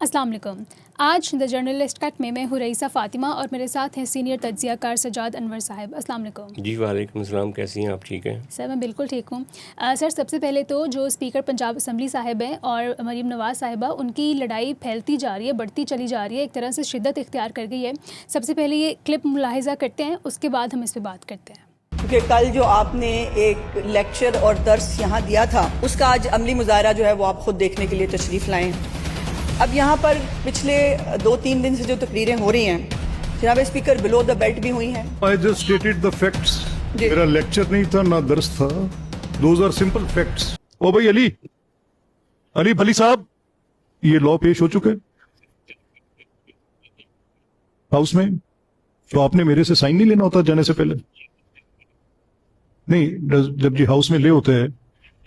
السلام علیکم. آج دا جرنلسٹ کٹ میں ہوں رئیسہ فاطمہ اور میرے ساتھ ہیں سینئر تجزیہ کار سجاد انور صاحب. السلام علیکم. جی وعلیکم السلام. کیسی ہیں آپ؟ ٹھیک ہیں سر؟ میں بالکل ٹھیک ہوں. سر سب سے پہلے تو جو اسپیکر پنجاب اسمبلی صاحب ہیں اور مریم نواز صاحبہ، ان کی لڑائی پھیلتی جا رہی ہے، بڑھتی چلی جا رہی ہے، ایک طرح سے شدت اختیار کر گئی ہے. سب سے پہلے یہ کلپ ملاحظہ کرتے ہیں، اس کے بعد ہم اس پہ بات کرتے ہیں. کیونکہ کل جو آپ نے ایک لیکچر اور درس یہاں دیا تھا، اس کا آج عملی مظاہرہ جو ہے وہ آپ خود دیکھنے کے لیے تشریف لائیں. اب یہاں پر پچھلے 2-3 دن سے جو تقریریں ہو رہی ہیں، جناب اسپیکر بلو دا بیلٹ بھی ہوئی ہیں. I just stated the facts. میرا لیکچر نہیں تھا، نہ درس تھا. Those are simple facts. او بھائی علی بھلی صاحب، یہ لا پیش ہو چکے ہاؤس میں، تو آپ نے میرے سے سائن نہیں لینا ہوتا جانے سے پہلے؟ نہیں، جب جی ہاؤس میں لے ہوتے ہیں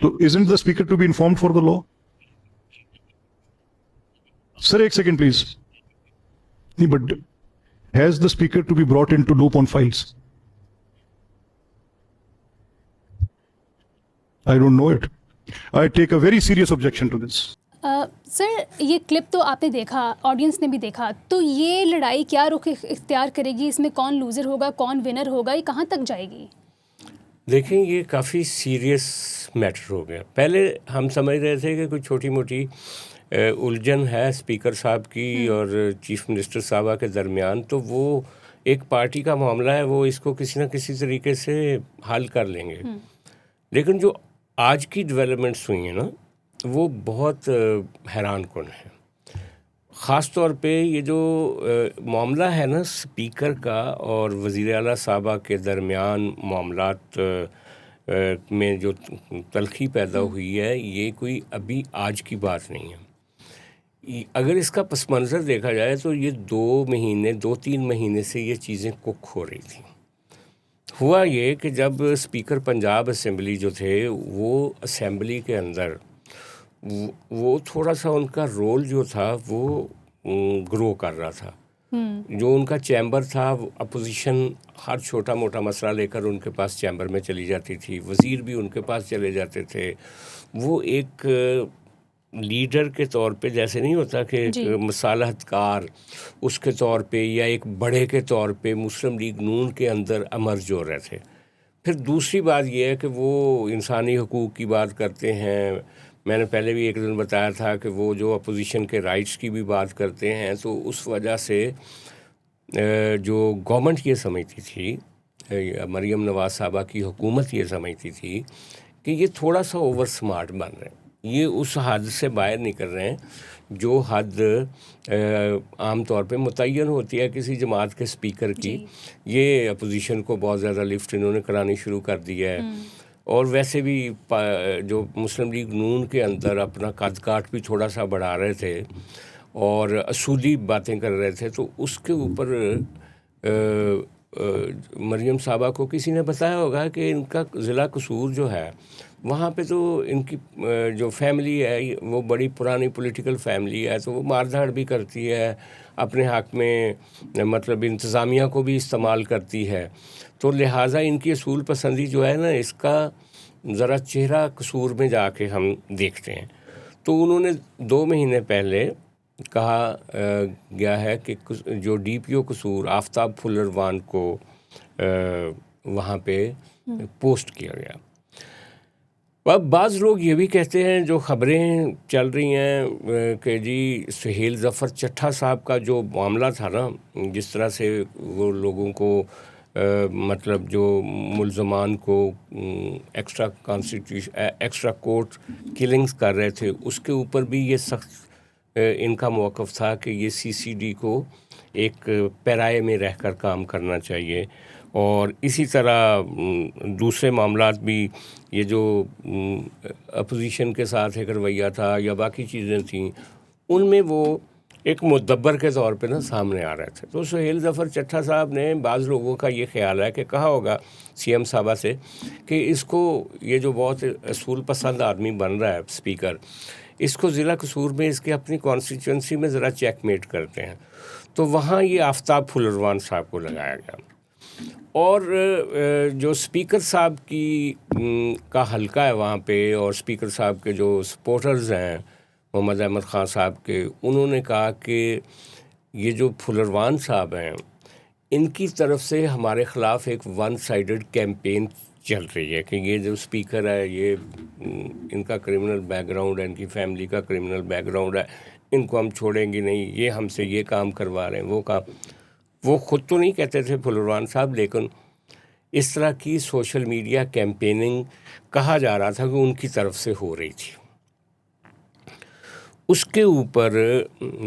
تو isn't the speaker to be informed for the law? سر ایک سیکنڈ پلیز. نہیں، but has the speaker to be brought into loop on files? I don't know it. I take a very serious objection to this. سر یہ clip تو آپ نے دیکھا، audience نے بھی دیکھا، تو یہ لڑائی کیا رخ اختیار کرے گی؟ اس میں کون لوزر ہوگا، کون ونر ہوگا، یہ کہاں تک جائے گی؟ دیکھیں، یہ کافی سیریس میٹر ہو گیا. پہلے ہم سمجھ رہے تھے کہ کوئی چھوٹی موٹی الجھن ہے اسپیکر صاحب کی اور چیف منسٹر صاحبہ کے درمیان، تو وہ ایک پارٹی کا معاملہ ہے، وہ اس کو کسی نہ کسی طریقے سے حل کر لیں گے. لیکن جو آج کی ڈیولپمنٹس ہوئی ہیں نا، وہ بہت حیران کن ہیں. خاص طور پہ یہ جو معاملہ ہے نا اسپیکر کا اور وزیر اعلیٰ صاحبہ کے درمیان معاملات میں جو تلخی پیدا ہوئی ہے، یہ کوئی ابھی آج کی بات نہیں ہے. اگر اس کا پس منظر دیکھا جائے تو یہ 2-3 مہینے سے یہ چیزیں کک ہو رہی تھیں. ہوا یہ کہ جب اسپیکر پنجاب اسمبلی جو تھے، وہ اسمبلی کے اندر وہ تھوڑا سا ان کا رول جو تھا وہ گرو کر رہا تھا. جو ان کا چیمبر تھا، اپوزیشن ہر چھوٹا موٹا مسئلہ لے کر ان کے پاس چیمبر میں چلی جاتی تھی، وزیر بھی ان کے پاس چلے جاتے تھے. وہ ایک لیڈر کے طور پہ جیسے نہیں ہوتا کہ ایک مصالحت کار اس کے طور پہ یا ایک بڑے کے طور پہ مسلم لیگ نون کے اندر امرج ہو رہے تھے. پھر دوسری بات یہ ہے کہ وہ انسانی حقوق کی بات کرتے ہیں. میں نے پہلے بھی ایک دن بتایا تھا کہ وہ جو اپوزیشن کے رائٹس کی بھی بات کرتے ہیں. تو اس وجہ سے جو گورنمنٹ یہ سمجھتی تھی، مریم نواز صاحبہ کی حکومت یہ سمجھتی تھی کہ یہ تھوڑا سا اوور سمارٹ بن رہے ہیں، یہ اس حد سے باہر نکل رہے ہیں جو حد عام طور پہ متعین ہوتی ہے کسی جماعت کے اسپیکر کی. یہ اپوزیشن کو بہت زیادہ لفٹ انہوں نے کرانی شروع کر دی ہے. اور ویسے بھی جو مسلم لیگ نون کے اندر اپنا قد کاٹ بھی تھوڑا سا بڑھا رہے تھے اور اصولی باتیں کر رہے تھے، تو اس کے اوپر مریم صاحبہ کو کسی نے بتایا ہوگا کہ ان کا ضلع قصور جو ہے وہاں پہ تو ان کی جو فیملی ہے وہ بڑی پرانی پولیٹیکل فیملی ہے، تو وہ مار دھاڑ بھی کرتی ہے، اپنے حق میں مطلب انتظامیہ کو بھی استعمال کرتی ہے. تو لہٰذا ان کی اصول پسندی جو ہے نا، اس کا ذرا چہرہ قصور میں جا کے ہم دیکھتے ہیں. تو انہوں نے 2 مہینے پہلے کہا گیا ہے کہ جو ڈی پی او قصور آفتاب پھلروان کو وہاں پہ پوسٹ کیا گیا. اب بعض لوگ یہ بھی کہتے ہیں، جو خبریں چل رہی ہیں کہ جی سہیل ظفر چٹھا صاحب کا جو معاملہ تھا نا، جس طرح سے وہ لوگوں کو مطلب جو ملزمان کو ایکسٹرا کورٹ کلنگز کر رہے تھے، اس کے اوپر بھی یہ سخت ان کا موقف تھا کہ یہ سی سی ڈی کو ایک پیرائے میں رہ کر کام کرنا چاہیے. اور اسی طرح دوسرے معاملات بھی، یہ جو اپوزیشن کے ساتھ ایک رویہ تھا یا باقی چیزیں تھیں، ان میں وہ ایک مدبر کے طور پہ نا سامنے آ رہے تھے. تو سہیل ظفر چٹھا صاحب نے، بعض لوگوں کا یہ خیال ہے کہ کہا ہوگا سی ایم صاحبہ سے کہ اس کو، یہ جو بہت اصول پسند آدمی بن رہا ہے اسپیکر، اس کو ضلع قصور میں اس کے اپنی کانسٹیچوئنسی میں ذرا چیک میٹ کرتے ہیں. تو وہاں یہ آفتاب پھلروان صاحب کو لگایا گیا. اور جو اسپیکر صاحب کی کا حلقہ ہے وہاں پہ، اور اسپیکر صاحب کے جو سپورٹرز ہیں محمد احمد خان صاحب کے. انہوں نے کہا کہ یہ جو پھلروان صاحب ہیں ان کی طرف سے ہمارے خلاف ایک ون سائیڈڈ کیمپین چل رہی ہے کہ یہ جو اسپیکر ہے یہ ان کا کرمنل بیک گراؤنڈ ہے, ان کی فیملی کا کرمنل بیک گراؤنڈ ہے, ان کو ہم چھوڑیں گے نہیں, یہ ہم سے یہ کام کروا رہے ہیں وہ کام. وہ خود تو نہیں کہتے تھے پھلروان صاحب, لیکن اس طرح کی سوشل میڈیا کیمپیننگ کہا جا رہا تھا کہ ان کی طرف سے ہو رہی تھی. اس کے اوپر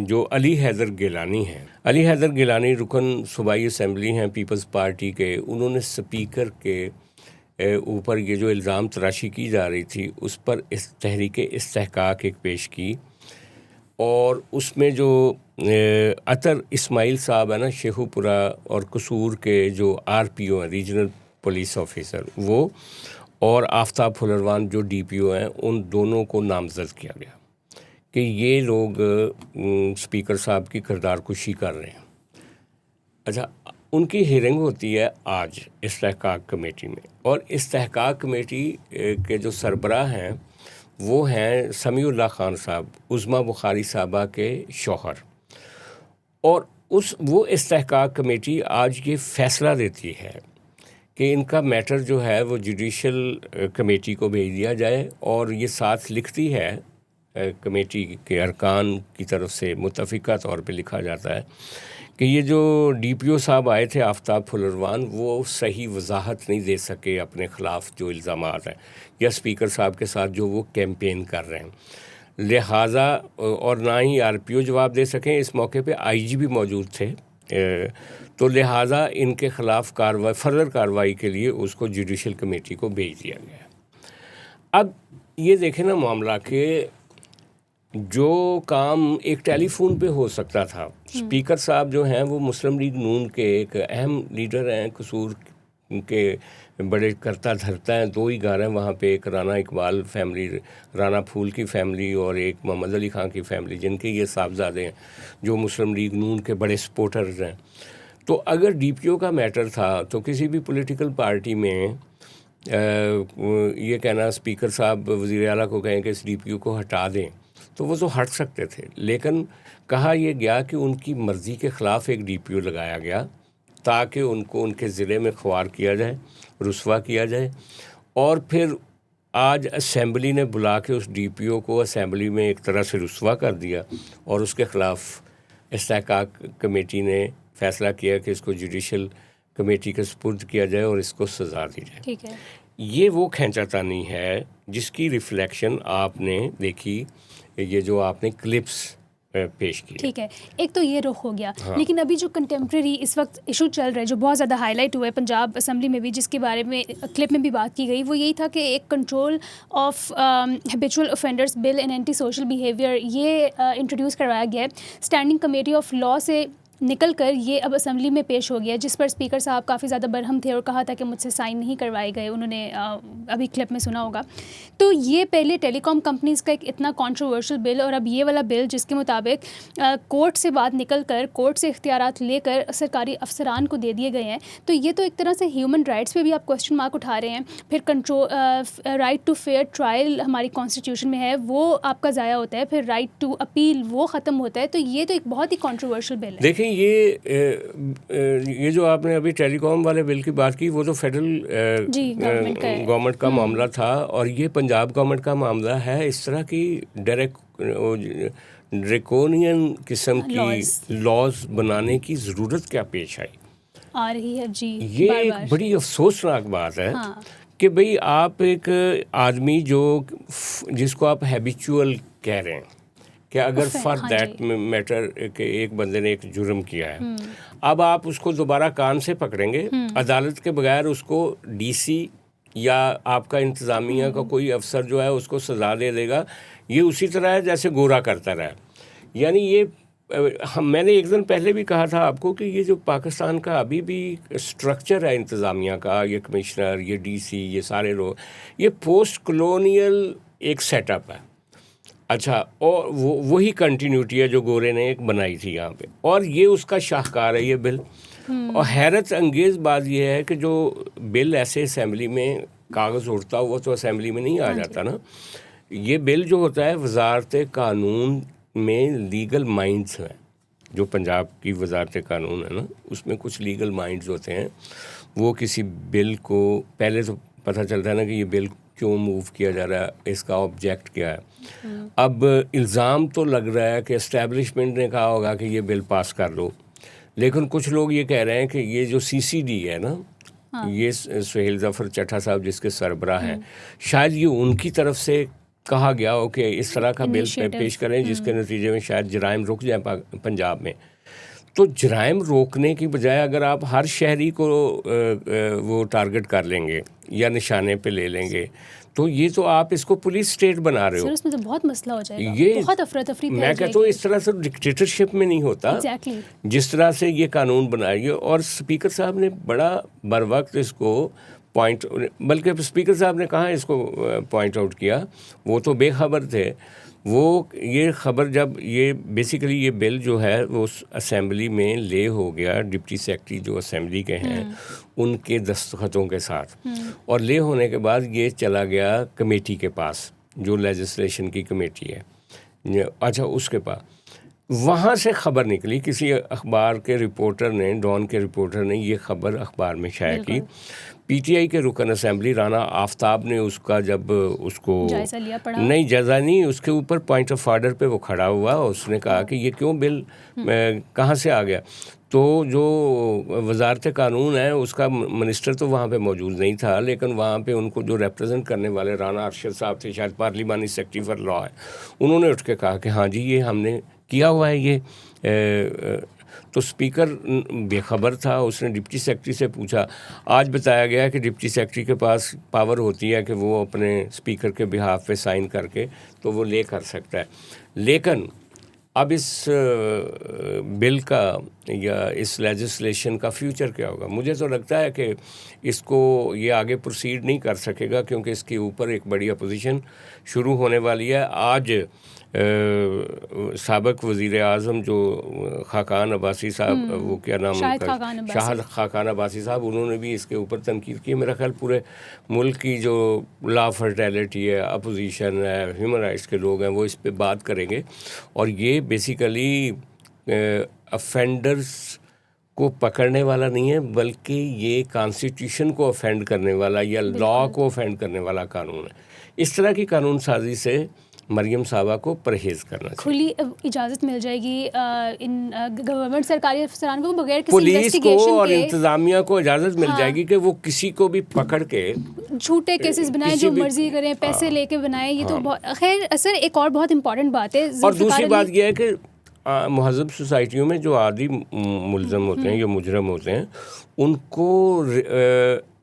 جو علی حیدر گیلانی ہیں, علی حیدر گیلانی رکن صوبائی اسمبلی ہیں پیپلز پارٹی کے, انہوں نے اسپیکر کے اوپر یہ جو الزام تراشی کی جا رہی تھی اس پر تحریک استحقاق ایک پیش کی, اور اس میں جو عطر اسماعیل صاحب ہیں نا شیخو پورہ اور قصور کے جو RPO ہیں ریجنل پولیس آفیسر, وہ اور آفتاب پھلروان جو DPO ہیں, ان دونوں کو نامزد کیا گیا کہ یہ لوگ اسپیکر صاحب کی کردار کشی کر رہے ہیں. اچھا, ان کی ہیئرنگ ہوتی ہے آج استحقاق کمیٹی میں, اور استحقاق کمیٹی کے جو سربراہ ہیں وہ ہیں سمیع اللہ خان صاحب, عظمیٰ بخاری صاحبہ کے شوہر. اور وہ استحقاق کمیٹی آج یہ فیصلہ دیتی ہے کہ ان کا میٹر جو ہے وہ جوڈیشل کمیٹی کو بھیج دیا جائے, اور یہ ساتھ لکھتی ہے کمیٹی کے ارکان کی طرف سے متفقہ طور پہ لکھا جاتا ہے کہ یہ جو DPO صاحب آئے تھے آفتاب پھلروان, وہ صحیح وضاحت نہیں دے سکے اپنے خلاف جو الزامات ہیں یا اسپیکر صاحب کے ساتھ جو وہ کیمپین کر رہے ہیں, لہٰذا اور نہ ہی RPO جواب دے سکیں. اس موقع پہ IG بھی موجود تھے, تو لہٰذا ان کے خلاف فردر کارروائی کے لیے اس کو جوڈیشل کمیٹی کو بھیج دیا گیا. اب یہ دیکھیں نا معاملہ کہ جو کام ایک ٹیلی فون پہ ہو سکتا تھا, اسپیکر صاحب جو ہیں وہ مسلم لیگ نون کے ایک اہم لیڈر ہیں, قصور کے بڑے کرتا دھرتا ہیں, 2 ہی گھر ہیں وہاں پہ, ایک رانا اقبال فیملی, رانا پھول کی فیملی, اور ایک محمد علی خان کی فیملی, جن کے یہ صاحبزادے ہیں جو مسلم لیگ نون کے بڑے سپورٹرز ہیں. تو اگر DPO کا میٹر تھا تو کسی بھی پولیٹیکل پارٹی میں یہ کہنا اسپیکر صاحب وزیر اعلیٰ کو کہیں کہ اس DPO کو ہٹا دیں تو وہ تو ہٹ سکتے تھے, لیکن کہا یہ گیا کہ ان کی مرضی کے خلاف ایک DPO لگایا گیا تاکہ ان کو ان کے ضلع میں خوار کیا جائے, رسوا کیا جائے. اور پھر آج اسمبلی نے بلا کے اس DPO کو اسمبلی میں ایک طرح سے رسوا کر دیا, اور اس کے خلاف استحقاق کمیٹی نے فیصلہ کیا کہ اس کو جوڈیشل کمیٹی کے سپرد کیا جائے اور اس کو سزا دی جائے. ٹھیک ہے, یہ وہ کھینچا تانی ہے جس کی ریفلیکشن آپ نے دیکھی, یہ جو آپ نے کلپس پیش کی. ٹھیک ہے, ایک تو یہ رخ ہو گیا. لیکن ابھی جو کنٹمپریری اس وقت ایشو چل رہا ہے جو بہت زیادہ ہائی لائٹ ہوا ہے پنجاب اسمبلی میں بھی, جس کے بارے میں کلپ میں بھی بات کی گئی, وہ یہی تھا کہ ایک control of habitual offenders bill and anti social behaviour یہ انٹروڈیوس کروایا گیا ہے. اسٹینڈنگ کمیٹی آف لا سے نکل کر یہ اب اسمبلی میں پیش ہو گیا, جس پر اسپیکر صاحب کافی زیادہ برہم تھے اور کہا تھا کہ مجھ سے سائن نہیں کروائے گئے. انہوں نے ابھی کلپ میں سنا ہوگا. تو یہ پہلے ٹیلی کام کمپنیز کا ایک اتنا کانٹروورشل بل, اور اب یہ والا بل جس کے مطابق کورٹ سے بات نکل کر, کورٹ سے اختیارات لے کر سرکاری افسران کو دے دیے گئے ہیں. تو یہ تو ایک طرح سے ہیومن رائٹس پہ بھی آپ کوسچن مارک اٹھا رہے ہیں. پھر control right to fair trial ہماری کانسٹیٹیوشن میں ہے, وہ آپ کا ضائع ہوتا ہے. پھر رائٹ ٹو اپیل وہ ختم ہوتا ہے. تو یہ تو ایک بہت ہی کانٹروورشل بل ہے. دیکھیں یہ جو آپ نے ابھی ٹیلی کام والے بل کی بات کی, وہ تو فیڈرل گورنمنٹ کا معاملہ تھا, اور یہ پنجاب گورنمنٹ کا معاملہ ہے. اس طرح کی ڈریکونین قسم کی لاز بنانے کی ضرورت کیا پیش آ رہی ہے؟ جی, یہ ایک بڑی افسوسناک بات ہے کہ بھئی آپ ایک آدمی جس کو آپ ہیبیچول کہہ رہے ہیں کہ اگر فار دیٹ میٹر کہ ایک بندے نے ایک جرم کیا ہے, اب آپ اس کو دوبارہ کان سے پکڑیں گے عدالت کے بغیر, اس کو DC یا آپ کا انتظامیہ کا کوئی افسر جو ہے اس کو سزا دے دے گا. یہ اسی طرح ہے جیسے گورا کرتا رہا. یعنی یہ میں نے ایک دن پہلے بھی کہا تھا آپ کو کہ یہ جو پاکستان کا ابھی بھی اسٹرکچر ہے انتظامیہ کا, یہ کمشنر, یہ DC, یہ سارے لوگ, یہ پوسٹ کلونیل ایک سیٹ اپ ہے. اچھا, اور وہی کنٹینیوٹی ہے جو گورے نے ایک بنائی تھی یہاں پہ, اور یہ اس کا شاہکار ہے یہ بل. اور حیرت انگیز بات یہ ہے کہ جو بل ایسے اسمبلی میں کاغذ اڑتا ہوا تو اسمبلی میں نہیں آ جاتا نا. یہ بل جو ہوتا ہے وزارت قانون میں لیگل مائنڈس ہیں، جو پنجاب کی وزارت قانون ہے نا، اس میں کچھ لیگل مائنڈز ہوتے ہیں. وہ کسی بل کو پہلے تو پتہ چلتا ہے نا کہ یہ بل کیوں موو کیا جا رہا ہے، اس کا آبجیکٹ کیا ہے. اب الزام تو لگ رہا ہے کہ اسٹیبلشمنٹ نے کہا ہوگا کہ یہ بل پاس کر لو، لیکن کچھ لوگ یہ کہہ رہے ہیں کہ یہ جو سی سی ڈی ہے نا، یہ سہیل ظفر چٹھا صاحب جس کے سربراہ ہیں، شاید یہ ان کی طرف سے کہا گیا ہو کہ اس طرح کا بل پیش کریں جس کے نتیجے میں شاید جرائم رک جائیں پنجاب میں. تو جرائم روکنے کی بجائے اگر آپ ہر شہری کو وہ ٹارگٹ کر لیں گے یا نشانے پہ لے لیں گے تو یہ تو آپ اس کو پولیس اسٹیٹ بنا رہے ہو. سر اس میں تو بہت مسئلہ ہو جائے گا، یہ بہت افراتفری میں کہتا ہوں اس طرح سے ڈکٹیٹرشپ میں نہیں ہوتا جس طرح سے یہ قانون بنائے گئے. اور اسپیکر صاحب نے بڑا بر وقت اس کو پوائنٹ، بلکہ اسپیکر صاحب نے کہاں اس کو پوائنٹ آؤٹ کیا، وہ تو بے خبر تھے. وہ یہ خبر جب یہ بیسیکلی یہ بل جو ہے وہ اسمبلی میں لے ہو گیا، ڈپٹی سیکرٹری جو اسمبلی کے ہیں ان کے دستخطوں کے ساتھ، اور لے ہونے کے بعد یہ چلا گیا کمیٹی کے پاس جو لیجسلیشن کی کمیٹی ہے. اچھا اس کے پاس وہاں سے خبر نکلی، کسی اخبار کے رپورٹر نے، ڈان کے رپورٹر نے یہ خبر اخبار میں شائع کی. پی ٹی آئی کے رکن اسمبلی رانا آفتاب نے اس کا جب اس کو جائزہ لیا، پڑھا، نہیں جائزہ نہیں، اس کے اوپر پوائنٹ آف آرڈر پہ وہ کھڑا ہوا، اس نے کہا کہ یہ کیوں بل کہاں سے آ گیا. تو جو وزارت قانون ہے اس کا منسٹر تو وہاں پہ موجود نہیں تھا، لیکن وہاں پہ ان کو جو ریپرزینٹ کرنے والے رانا ارشد صاحب تھے، شاید پارلیمانی سیکرٹری فار لا ہے، انہوں نے اٹھ کے کہا کہ ہاں جی یہ ہم نے کیا ہوا ہے یہ. تو اسپیکر بے خبر تھا، اس نے ڈپٹی سیکرٹری سے پوچھا. آج بتایا گیا کہ ڈپٹی سیکرٹری کے پاس پاور ہوتی ہے کہ وہ اپنے اسپیکر کے بہاف پہ سائن کر کے تو وہ لے کر سکتا ہے. لیکن اب اس بل کا یا اس لیجسلیشن کا فیوچر کیا ہوگا؟ مجھے تو لگتا ہے کہ اس کو یہ آگے پروسیڈ نہیں کر سکے گا، کیونکہ اس کے اوپر ایک بڑی اپوزیشن شروع ہونے والی ہے. آج سابق وزیر اعظم جو خاقان عباسی صاحب، وہ کیا نام شاہد خاقان عباسی صاحب، انہوں نے بھی اس کے اوپر تنقید کی. میرا خیال پورے ملک کی جو لا فرٹیلٹی ہے، اپوزیشن ہے، ہیومن رائٹس کے لوگ ہیں، وہ اس پہ بات کریں گے. اور یہ بیسیکلی افینڈرز کو پکڑنے والا نہیں ہے، بلکہ یہ کانسٹیٹیوشن کو افینڈ کرنے والا یا لا کو افینڈ کرنے والا قانون ہے. اس طرح کی قانون سازی سے مریم صاحبہ کو پرہیز کرنا چاہیے. کھلی اجازت مل جائے گی ان گورنمنٹ سرکاری افسران کو بغیر کسی پولیس کو اور انتظامیہ کو اجازت مل جائے گی کہ وہ کسی کو بھی پکڑ کے جھوٹے کیسز بنائیں، جو مرضی کریں، پیسے لے کے بنائیں. یہ تو خیر سر ایک اور بہت امپورٹنٹ بات ہے. اور دوسری بات یہ ہے کہ مہذب سوسائٹیوں میں جو عادی ملزم ہوتے ہیں یا مجرم ہوتے ہیں، ان کو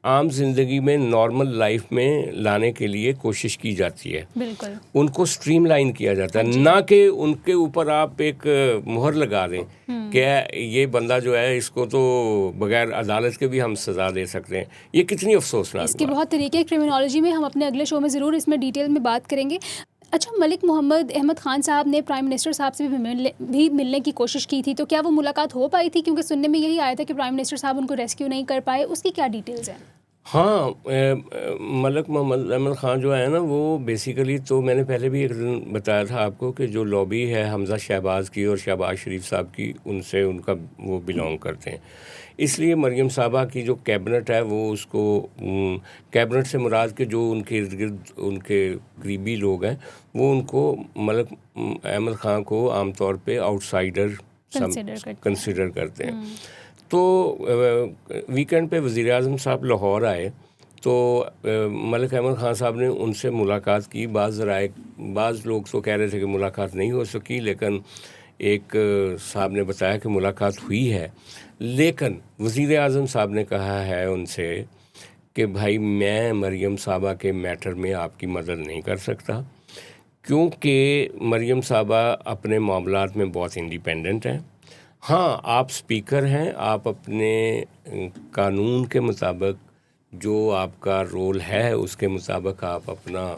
عام زندگی میں نارمل لائف میں لانے کے لیے کوشش کی جاتی ہے. بالکل ان کو سٹریم لائن کیا جاتا ہے، نہ کہ ان کے اوپر آپ ایک مہر لگا دیں کہ یہ بندہ جو ہے اس کو تو بغیر عدالت کے بھی ہم سزا دے سکتے ہیں. یہ کتنی افسوسناک اس کے بہت طریقے کرمنالوجی میں ہم اپنے اگلے شو میں ضرور اس میں ڈیٹیل میں بات کریں گے. اچھا، ملک محمد احمد خان صاحب نے پرائم منسٹر صاحب سے بھی ملنے کی کوشش کی تھی، تو کیا وہ ملاقات ہو پائی تھی؟ کیونکہ سننے میں یہی آیا تھا کہ پرائم منسٹر صاحب ان کو ریسکیو نہیں کر پائے. اس کی کیا ڈیٹیلز ہیں؟ ہاں، ملک محمد احمد خان جو ہے نا، وہ بیسیکلی تو میں نے پہلے بھی ایک دن بتایا تھا آپ کو کہ جو لابی ہے حمزہ شہباز کی اور شہباز شریف صاحب کی، ان سے ان کا وہ بلانگ کرتے ہیں. اس لیے مریم صاحبہ کی جو کیبنٹ ہے وہ اس کو کیبنٹ سے مراد کے جو ان کے ارد گرد ان کے قریبی لوگ ہیں وہ ان کو ملک احمد خان کو عام طور پہ آؤٹ سائڈر کنسیڈر کرتے ہیں. تو ویکینڈ پہ وزیر اعظم صاحب لاہور آئے تو ملک احمد خان صاحب نے ان سے ملاقات کی. بعض لوگ تو کہہ رہے تھے کہ ملاقات نہیں ہو سکی، لیکن ایک صاحب نے بتایا کہ ملاقات ہوئی ہے. لیکن وزیر اعظم صاحب نے کہا ہے ان سے کہ بھائی میں مریم صاحبہ کے میٹر میں آپ کی مدد نہیں کر سکتا، کیونکہ مریم صاحبہ اپنے معاملات میں بہت انڈیپینڈنٹ ہیں. ہاں، آپ اسپیکر ہیں، آپ اپنے قانون کے مطابق جو آپ کا رول ہے اس کے مطابق آپ اپنا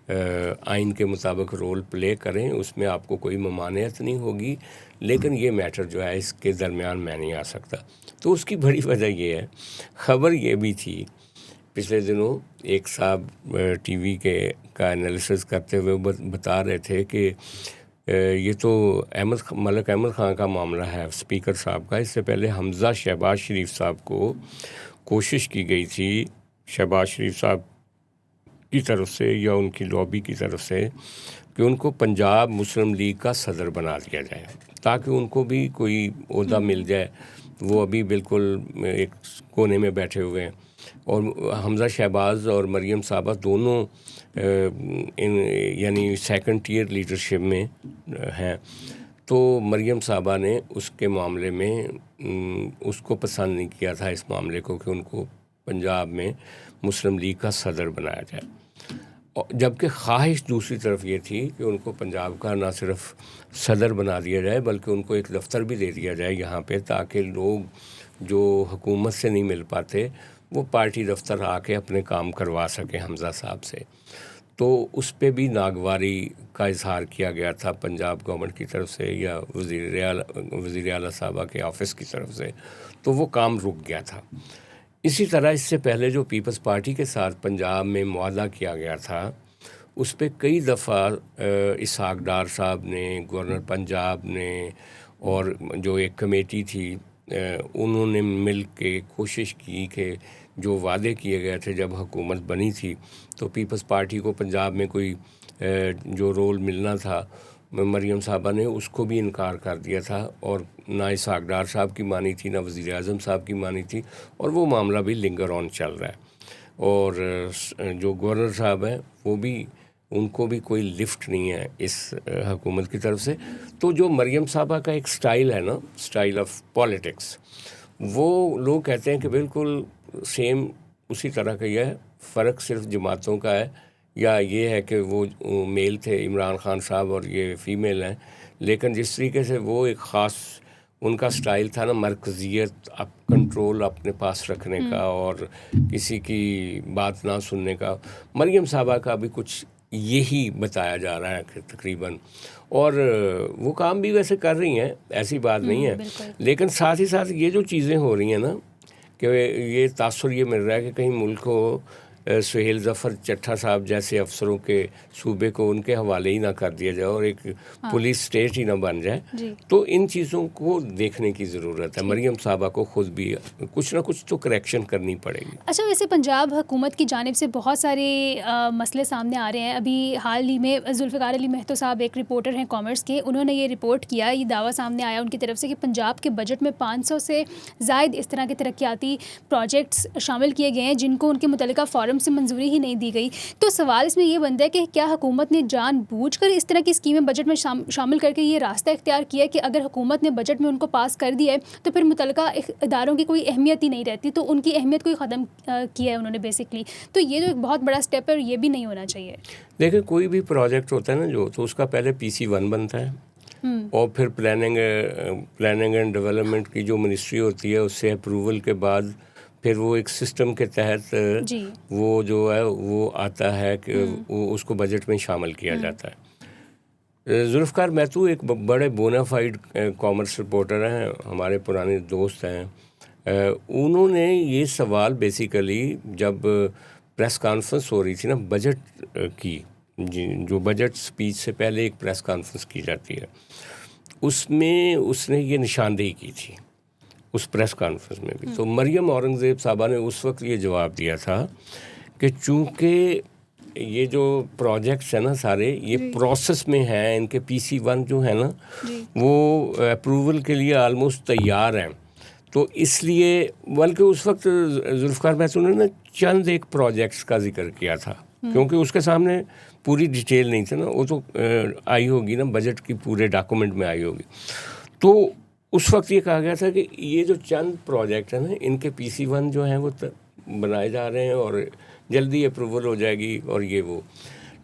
آئین کے مطابق رول پلے کریں، اس میں آپ کو کوئی ممانعت نہیں ہوگی. لیکن یہ میٹر جو ہے اس کے درمیان میں نہیں آ سکتا. تو اس کی بڑی وجہ یہ ہے، خبر یہ بھی تھی پچھلے دنوں ایک صاحب ٹی وی کا انالیسس کرتے ہوئے بتا رہے تھے کہ یہ تو ملک احمد خان کا معاملہ ہے اسپیکر صاحب کا. اس سے پہلے حمزہ شہباز شریف صاحب کو کوشش کی گئی تھی شہباز شریف صاحب کی طرف سے یا ان کی لابی کی طرف سے کہ ان کو پنجاب مسلم لیگ کا صدر بنا دیا جائے تاکہ ان کو بھی کوئی عہدہ مل جائے. وہ ابھی بالکل ایک کونے میں بیٹھے ہوئے ہیں. اور حمزہ شہباز اور مریم صاحبہ دونوں یعنی سیکنڈ ٹیئر لیڈرشپ میں ہیں. تو مریم صاحبہ نے اس کے معاملے میں اس کو پسند نہیں کیا تھا اس معاملے کو کہ ان کو پنجاب میں مسلم لیگ کا صدر بنایا جائے. جبکہ خواہش دوسری طرف یہ تھی کہ ان کو پنجاب کا نہ صرف صدر بنا دیا جائے بلکہ ان کو ایک دفتر بھی دے دیا جائے یہاں پہ تاکہ لوگ جو حکومت سے نہیں مل پاتے وہ پارٹی دفتر آ کے اپنے کام کروا سکیں حمزہ صاحب سے. تو اس پہ بھی ناگواری کا اظہار کیا گیا تھا پنجاب گورنمنٹ کی طرف سے یا وزیر اعلیٰ صاحبہ کے آفس کی طرف سے. تو وہ کام رک گیا تھا. اسی طرح اس سے پہلے جو پیپلز پارٹی کے ساتھ پنجاب میں معاہدہ کیا گیا تھا اس پہ کئی دفعہ اسحاق ڈار صاحب نے گورنر پنجاب نے اور جو ایک کمیٹی تھی انہوں نے مل کے کوشش کی کہ جو وعدے کیے گئے تھے جب حکومت بنی تھی تو پیپلز پارٹی کو پنجاب میں کوئی جو رول ملنا تھا مریم صاحبہ نے اس کو بھی انکار کر دیا تھا اور نہ اسحاق ڈار صاحب کی مانی تھی نہ وزیر اعظم صاحب کی مانی تھی اور وہ معاملہ بھی لنگر آن چل رہا ہے. اور جو گورنر صاحب ہیں وہ بھی ان کو بھی کوئی لفٹ نہیں ہے اس حکومت کی طرف سے. تو جو مریم صاحبہ کا ایک سٹائل ہے نا سٹائل آف پالیٹکس وہ لوگ کہتے ہیں کہ بالکل سیم اسی طرح کا ہی ہے. فرق صرف جماعتوں کا ہے یا یہ ہے کہ وہ میل تھے عمران خان صاحب اور یہ فیمیل ہیں. لیکن جس طریقے سے وہ ایک خاص ان کا سٹائل تھا نا مرکزیت کنٹرول اپنے پاس رکھنے کا اور کسی کی بات نہ سننے کا مریم صاحبہ کا بھی کچھ یہی بتایا جا رہا ہے کہ تقریباً. اور وہ کام بھی ویسے کر رہی ہیں ایسی بات نہیں ہے. لیکن ساتھ ہی ساتھ یہ جو چیزیں ہو رہی ہیں نا کہ یہ تاثر یہ مل رہا ہے کہ کہیں ملک کو سہیل ظفر چٹھا صاحب جیسے افسروں کے صوبے کو ان کے حوالے ہی نہ کر دیا جائے اور ایک پولیس اسٹیٹ ہی نہ بن جائے. تو ان چیزوں کو دیکھنے کی ضرورت ہے. مریم صاحبہ کو خود بھی کچھ نہ کچھ تو کریکشن کرنی پڑے گی. اچھا ویسے پنجاب حکومت کی جانب سے بہت سارے مسئلے سامنے آ رہے ہیں. ابھی حال ہی میں ذوالفقار علی مہتو صاحب ایک رپورٹر ہیں کامرس کے, انہوں نے یہ رپورٹ کیا, یہ دعویٰ سامنے آیا ان کی طرف سے کہ پنجاب کے بجٹ میں 500 سے زائد اس طرح کے ترقیاتی پروجیکٹس شامل کیے گئے ہیں جن کو ان کے متعلقہ فورم سے منظوری ہی نہیں دی گئی. تو سوال اس میں یہ بنتا ہے کہ کیا حکومت نے جان بوجھ کر اس طرح کی اسکیمیں بجٹ میں شامل کر کے یہ راستہ اختیار کیا کہ اگر حکومت نے بجٹ میں ان کو پاس کر دیا ہے تو پھر متعلقہ اداروں کی کوئی اہمیت ہی نہیں رہتی, تو ان کی اہمیت کو ختم کیا ہے انہوں نے بیسکلی. تو یہ جو ایک بہت بڑا اسٹیپ ہے اور یہ بھی نہیں ہونا چاہیے. دیکھیں کوئی بھی پروجیکٹ ہوتا ہے نا جو تو اس کا پہلے PC1 بنتا ہے اور پھر پلاننگ اینڈ ڈیولپمنٹ کی جو منسٹری ہوتی ہے اس سے اپروول کے بعد پھر وہ ایک سسٹم کے تحت وہ جو ہے وہ آتا ہے کہ اس کو بجٹ میں شامل کیا جاتا ہے. ذوالفقار مہتو ایک بڑے بونافائیڈ کامرس رپورٹر ہیں, ہمارے پرانے دوست ہیں. انہوں نے یہ سوال بیسیکلی جب پریس کانفرنس ہو رہی تھی نا بجٹ کی, جو بجٹ سپیچ سے پہلے ایک پریس کانفرنس کی جاتی ہے, اس میں اس نے یہ نشاندہی کی تھی اس پریس کانفرنس میں بھی. تو مریم اورنگزیب صاحبہ نے اس وقت یہ جواب دیا تھا کہ چونکہ یہ جو پروجیکٹس ہیں نا سارے یہ پروسیس میں ہیں, ان کے PC1 جو ہے نا وہ اپروول کے لیے آلموسٹ تیار ہیں. تو اس لیے بلکہ اس وقت ذوالفقار مہتو نے نا چند ایک پروجیکٹس کا ذکر کیا تھا کیونکہ اس کے سامنے پوری ڈیٹیل نہیں تھی نا, وہ تو آئی ہوگی نا بجٹ کی پورے ڈاکومنٹ میں آئی ہوگی. تو اس وقت یہ کہا گیا تھا کہ یہ جو چند پروجیکٹ ہیں نا ان کے PC1 جو ہیں وہ بنائے جا رہے ہیں اور جلدی اپروول ہو جائے گی اور یہ وہ.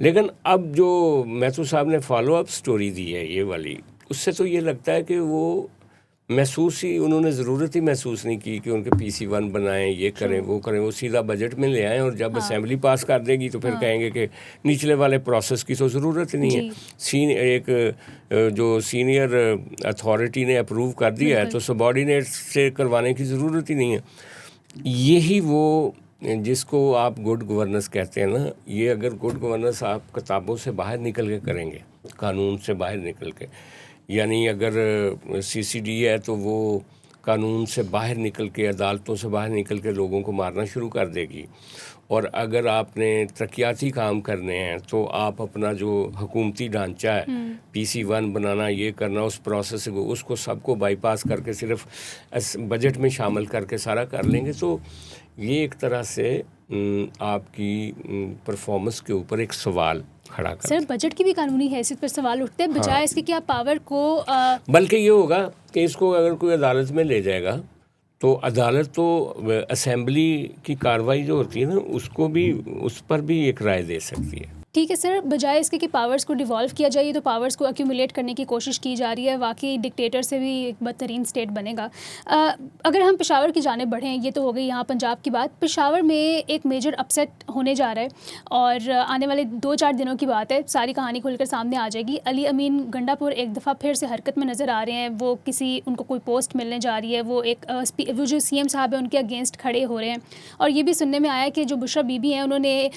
لیکن اب جو مہتو صاحب نے فالو اپ سٹوری دی ہے یہ والی, اس سے تو یہ لگتا ہے کہ وہ محسوس ہی انہوں نے ضرورت ہی محسوس نہیں کی کہ ان کے PC1 بنائیں, یہ کریں وہ کریں. وہ سیدھا بجٹ میں لے آئیں اور جب اسمبلی پاس کر دے گی تو پھر کہیں گے کہ نچلے والے پروسیس کی تو ضرورت ہی نہیں ہے. ایک جو سینئر اتھارٹی نے اپروو کر دیا ہے تو سب آرڈینیٹ سے کروانے کی ضرورت ہی نہیں ہے. یہی وہ جس کو آپ گڈ گورننس کہتے ہیں نا، یہ اگر گڈ گورننس آپ کتابوں سے باہر نکل کے کریں گے، قانون سے باہر نکل کے، یعنی اگر CCD ہے تو وہ قانون سے باہر نکل کے، عدالتوں سے باہر نکل کے لوگوں کو مارنا شروع کر دے گی، اور اگر آپ نے ترقیاتی کام کرنے ہیں تو آپ اپنا جو حکومتی ڈھانچہ ہے PC1 بنانا، یہ کرنا، اس پروسیس کو، اس کو سب کو بائی پاس کر کے صرف بجٹ میں شامل کر کے سارا کر لیں گے، تو یہ ایک طرح سے آپ کی پرفارمنس کے اوپر ایک سوال کھڑا کر سر بجٹ کی بھی قانونی حیثیت پر سوال اٹھتے ہیں، بجائے اس کے کہ آپ پاور کو بلکہ یہ ہوگا کہ اس کو اگر کوئی عدالت میں لے جائے گا تو عدالت تو اسمبلی کی کارروائی جو ہوتی ہے نا، اس کو بھی، اس پر بھی ایک رائے دے سکتی ہے. ٹھیک ہے سر، بجائے اس کے کہ پاورز کو ڈیوالو کیا جائے تو پاورز کو ایکیومولیٹ کرنے کی کوشش کی جا رہی ہے، واقعی ڈکٹیٹر سے بھی ایک بدترین اسٹیٹ بنے گا. اگر ہم پشاور کی جانب بڑھیں، یہ تو ہو گئی یہاں پنجاب کی بات، پشاور میں ایک میجر اپسیٹ ہونے جا رہا ہے اور آنے والے 2-4 دنوں کی بات ہے، ساری کہانی کھل کر سامنے آ جائے گی. علی امین گنڈا پور ایک دفعہ پھر سے حرکت میں نظر آ رہے ہیں، وہ ان کو کوئی پوسٹ ملنے جا رہی ہے، وہ جو CM صاحب ہیں ان کے اگینسٹ کھڑے ہو رہے ہیں، اور یہ بھی سننے میں آیا کہ جو بشرا بی بی ہیں انہوں نے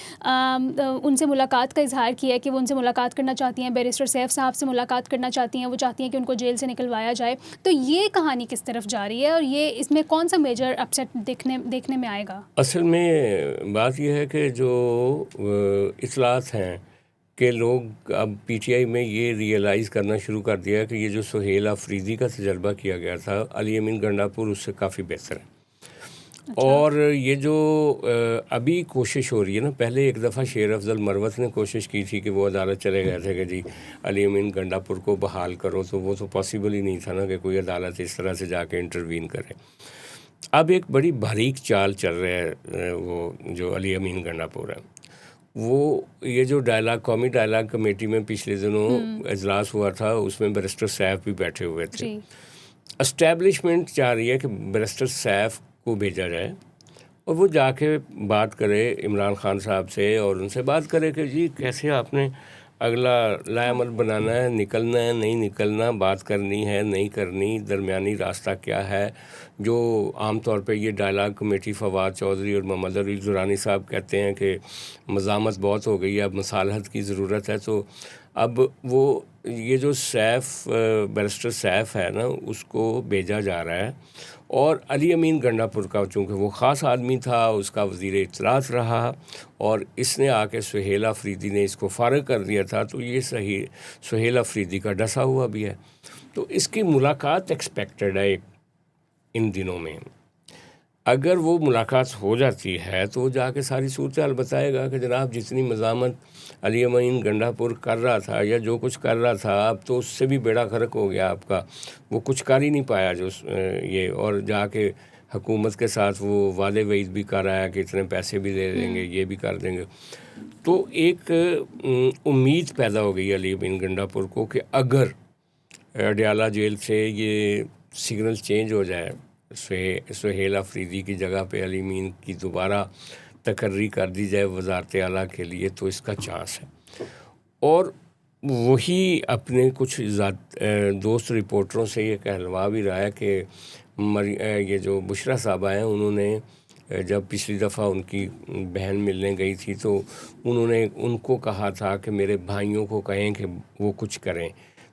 ان سے ملاقات کا اظہار کیا ہے کہ وہ ان سے ملاقات کرنا چاہتی ہیں، بیرسٹر سیف صاحب سے ملاقات کرنا چاہتی ہیں، وہ چاہتی ہیں کہ ان کو جیل سے نکلوایا جائے. تو یہ کہانی کس طرف جا رہی ہے اور یہ اس میں کون سا میجر اپسیٹ دیکھنے میں آئے گا؟ اصل میں بات یہ ہے کہ جو اطلاعات ہیں کہ لوگ اب PTI میں یہ ریئلائز کرنا شروع کر دیا کہ یہ جو سہیل آفریدی کا تجربہ کیا گیا تھا، علی امین گنڈا پور اس سے کافی بہتر ہے. اور یہ جو ابھی کوشش ہو رہی ہے نا، پہلے ایک دفعہ شیر افضل مروت نے کوشش کی تھی کہ وہ عدالت چلے گئے تھے کہ جی علی امین گنڈا پور کو بحال کرو، تو وہ تو پاسبل ہی نہیں تھا نا کہ کوئی عدالت اس طرح سے جا کے انٹروین کرے. اب ایک بڑی باریک چال چل رہا ہے، وہ جو علی امین گنڈا پور ہے، وہ یہ جو قومی ڈائلاگ کمیٹی میں پچھلے دنوں اجلاس ہوا تھا، اس میں بیرسٹر سیف بھی بیٹھے ہوئے تھے. اسٹیبلشمنٹ چاہ رہی ہے کہ بیرسٹر سیف کو بھیجا جائے اور وہ جا کے بات کرے عمران خان صاحب سے، اور ان سے بات کرے کہ جی کیسے آپ نے اگلا لائے عمل بنانا ہے، نکلنا ہے نہیں نکلنا، بات کرنی ہے نہیں کرنی، درمیانی راستہ کیا ہے. جو عام طور پہ یہ ڈائلاگ کمیٹی فواد چودھری اور محمد علی درانی صاحب کہتے ہیں کہ مزاحمت بہت ہو گئی ہے، اب مصالحت کی ضرورت ہے، تو اب وہ یہ جو بیرسٹر سیف ہے نا، اس کو بھیجا جا رہا ہے. اور علی امین گنڈا پور کا چونکہ وہ خاص آدمی تھا، اس کا وزیر اطلاعات رہا، اور اس نے آ کے سہیل آفریدی نے اس کو فارغ کر دیا تھا، تو یہ سہیل آفریدی کا ڈسا ہوا بھی ہے. تو اس کی ملاقات ایکسپیکٹڈ ہے ان دنوں میں. اگر وہ ملاقات ہو جاتی ہے تو وہ جا کے ساری صورتحال بتائے گا کہ جناب جتنی مزاحمت علی امین گنڈا پور کر رہا تھا یا جو کچھ کر رہا تھا، اب تو اس سے بھی بیڑا غرق ہو گیا آپ کا، وہ کچھ کر ہی نہیں پایا جو یہ، اور جا کے حکومت کے ساتھ وہ وعدے وعید بھی کر رہا ہے کہ اتنے پیسے بھی دے دیں گے، یہ بھی کر دیں گے. تو ایک امید پیدا ہو گئی علی امین گنڈا پور کو کہ اگر اڈیالہ جیل سے یہ سگنل چینج ہو جائے، سہیل آفریدی کی جگہ پہ علی امین کی دوبارہ تقرری کر دی جائے وزارت اعلیٰ کے لیے، تو اس کا چانس ہے. اور وہی اپنے کچھ دوست رپورٹروں سے یہ کہلوا بھی رہا ہے کہ یہ جو بشرا صاحبہ ہیں، انہوں نے جب پچھلی دفعہ ان کی بہن ملنے گئی تھی تو انہوں نے ان کو کہا تھا کہ میرے بھائیوں کو کہیں کہ وہ کچھ کریں.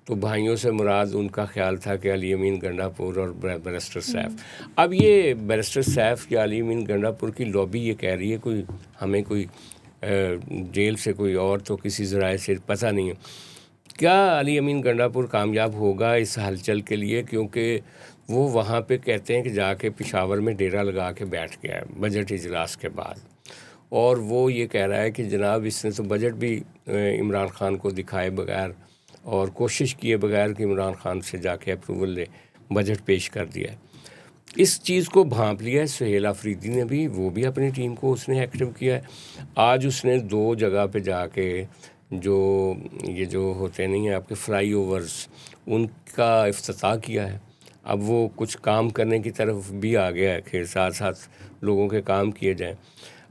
تو بھائیوں سے مراد ان کا خیال تھا کہ علی امین گنڈا پور اور بیرسٹر سیف. اب یہ بیرسٹر سیف یا علی امین گنڈا پور کی لابی یہ کہہ رہی ہے ہمیں کوئی جیل سے کوئی اور تو کسی ذرائع سے پتہ نہیں ہے کیا علی امین گنڈا پور کامیاب ہوگا اس ہلچل کے لیے، کیونکہ وہ وہاں پہ کہتے ہیں کہ جا کے پشاور میں ڈیرا لگا کے بیٹھ گیا ہے بجٹ اجلاس کے بعد، اور وہ یہ کہہ رہا ہے کہ جناب اس نے تو بجٹ بھی عمران خان کو دکھائے بغیر اور کوشش کیے بغیر کہ عمران خان سے جا کے اپروول لے بجٹ پیش کر دیا ہے. اس چیز کو بھانپ لیا ہے سہیل آفریدی نے بھی، وہ بھی اپنی ٹیم کو اس نے ایکٹیو کیا ہے. آج اس نے 2 جگہ پہ جا کے جو یہ جو ہوتے نہیں ہیں آپ کے فلائی اوورز، ان کا افتتاح کیا ہے. اب وہ کچھ کام کرنے کی طرف بھی آ گیا ہے کہ ساتھ ساتھ لوگوں کے کام کیے جائیں.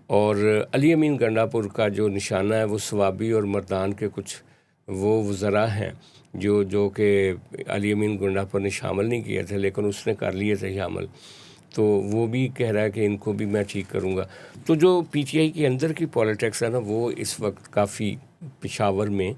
اور علی امین گنڈا پور کا جو نشانہ ہے وہ ثوابی اور مردان کے کچھ وہ وزراء ہیں جو کہ علی امین گنڈا پور نے شامل نہیں کیے تھے، لیکن اس نے کر لیے تھے شامل. تو وہ بھی کہہ رہا ہے کہ ان کو بھی میں ٹھیک کروں گا. تو جو پی ٹی آئی کے اندر کی پالیٹکس ہے نا وہ اس وقت کافی پشاور میں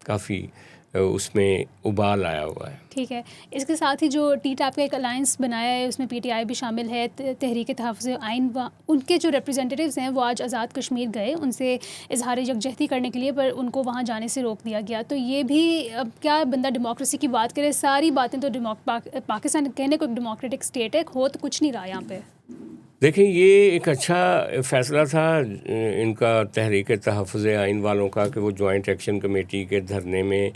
کافی اس میں ابال آیا ہوا ہے. ٹھیک ہے. اس کے ساتھ ہی جو ٹی ٹیپ کا ایک الائنس بنایا ہے اس میں پی ٹی آئی بھی شامل ہے, تحریک تحفظ آئین, ان کے جو ریپرزینٹیوز ہیں وہ آج آزاد کشمیر گئے ان سے اظہار یکجہتی کرنے کے لیے, پر ان کو وہاں جانے سے روک دیا گیا. تو یہ بھی اب کیا بندہ ڈیموکریسی کی بات کرے, ساری باتیں تو پاکستان کہنے کو ایک ڈیموکریٹک اسٹیٹ ہے, ہو تو کچھ نہیں رہا یہاں پہ. دیکھیں یہ ایک اچھا فیصلہ تھا ان کا تحریک تحفظ آئین والوں کا کہ وہ جوائنٹ ایکشن کمیٹی کے دھرنے میں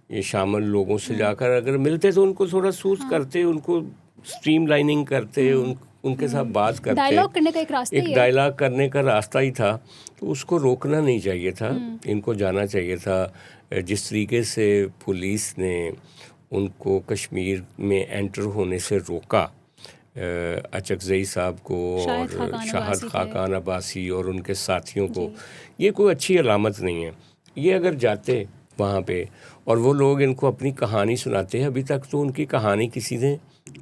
یہ شامل لوگوں سے جا کر اگر ملتے تو ان کو تھوڑا سوچ کرتے, ان کو اسٹریم لائننگ کرتے, ان کے ساتھ بات کرتے. ڈائلاگ کرنے کا ایک راستہ, ایک ڈائلاگ کرنے کا راستہ ہی تھا, تو اس کو روکنا نہیں چاہیے تھا, ان کو جانا چاہیے تھا. جس طریقے سے پولیس نے ان کو کشمیر میں انٹر ہونے سے روکا, اچکزئی صاحب کو اور شاہد خاقان عباسی اور ان کے ساتھیوں کو, یہ کوئی اچھی علامت نہیں ہے. یہ اگر جاتے وہاں پہ اور وہ لوگ ان کو اپنی کہانی سناتے ہیں, ابھی تک تو ان کی کہانی کسی نے,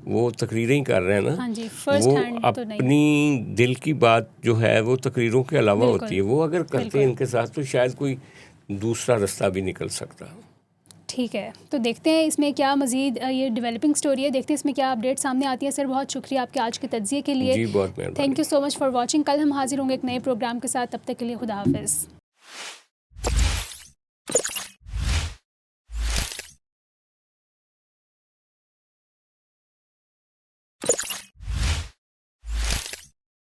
وہ تقریریں ہی کر رہے ہیں نا, وہ اپنی دل کی بات جو ہے وہ تقریروں کے علاوہ ہوتی ہے, وہ اگر کرتے ہیں ان کے ساتھ تو شاید کوئی دوسرا رستہ بھی نکل سکتا. ٹھیک ہے, تو دیکھتے ہیں اس میں کیا مزید, یہ ڈیولپنگ سٹوری ہے, دیکھتے ہیں اس میں کیا اپڈیٹ سامنے آتی ہے. سر بہت شکریہ آپ کے آج کے تجزیے کے لیے. جی بہت مہربانی. Thank you so much for watching. کل ہم حاضر ہوں گے ایک نئے پروگرام کے ساتھ, تب تک کے لیے خدا حافظ.